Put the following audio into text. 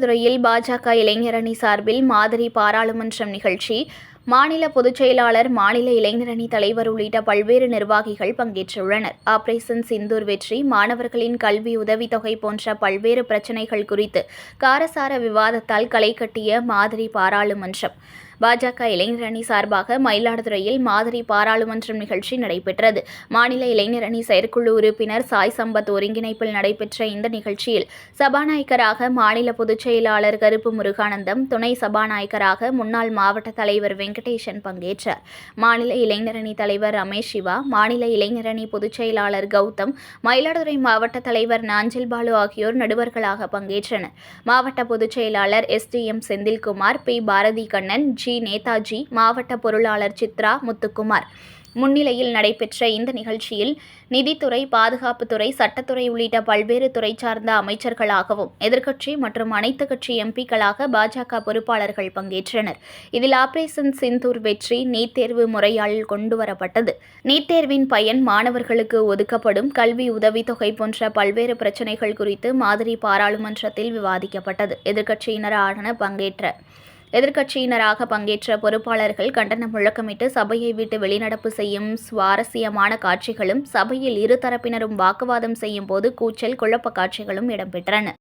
மயிலாடுதுறையில் பாஜக இளைஞரணி சார்பில் மாதிரி பாராளுமன்றம் நிகழ்ச்சி. மாநில பொதுச் செயலாளர், மாநில இளைஞரணி தலைவர் உள்ளிட்ட பல்வேறு நிர்வாகிகள் பங்கேற்றுள்ளனர். ஆபரேஷன் சிந்தூர் வெற்றி, மாணவர்களின் கல்வி உதவித்தொகை போன்ற பல்வேறு பிரச்சினைகள் குறித்து காரசார விவாதத்தால் களை கட்டிய மாதிரி பாராளுமன்றம். பாஜக இளைஞரணி சார்பாக மயிலாடுதுறையில் மாதிரி பாராளுமன்றம் நிகழ்ச்சி நடைபெற்றது. மாநில இளைஞரணி செயற்குழு உறுப்பினர் சாய் சம்பத் ஒருங்கிணைப்பில் நடைபெற்ற இந்த நிகழ்ச்சியில் சபாநாயகராக மாநில பொதுச் செயலாளர் கருப்பு முருகானந்தம், துணை சபாநாயகராக முன்னாள் மாவட்ட தலைவர் வெங்கடேசன் பங்கேற்றார். மாநில இளைஞரணி தலைவர் ரமேஷ் சிவா, மாநில இளைஞரணி பொதுச் செயலாளர் கௌதம், மயிலாடுதுறை மாவட்ட தலைவர் நாஞ்சில் பாலு ஆகியோர் நடுவர்களாக பங்கேற்றனர். மாவட்ட பொதுச் செயலாளர் SDM Senthilkumar, P Bharathi Kannan, G Netaji, மாவட்ட பொருளாளர் சித்ரா முத்துக்குமார் முன்னிலையில் நடைபெற்ற இந்த நிகழ்ச்சியில் நிதித்துறை, பாதுகாப்புத்துறை, சட்டத்துறை உள்ளிட்ட பல்வேறு துறை சார்ந்த அமைச்சர்களாகவும் எதிர்க்கட்சி மற்றும் அனைத்து கட்சி MPக்களாக பாஜக பொறுப்பாளர்கள் பங்கேற்றனர். இதில் ஆபரேஷன் சிந்தூர் வெற்றி, நீட் தேர்வு முறையால் கொண்டுவரப்பட்டது, நீட் தேர்வின் பயன், மாணவர்களுக்கு ஒதுக்கப்படும் கல்வி உதவித்தொகை போன்ற பல்வேறு பிரச்சினைகள் குறித்து மாதிரி பாராளுமன்றத்தில் விவாதிக்கப்பட்டது. எதிர்க்கட்சியினராக பங்கேற்ற பொறுப்பாளர்கள் கண்டன முழக்கமிட்டு சபையை விட்டு வெளிநடப்பு செய்யும் சுவாரஸ்யமான காட்சிகளும், சபையில் இருதரப்பினரும் வாக்குவாதம் செய்யும் போது கூச்சல், குழப்ப காட்சிகளும் இடம்பெற்றன.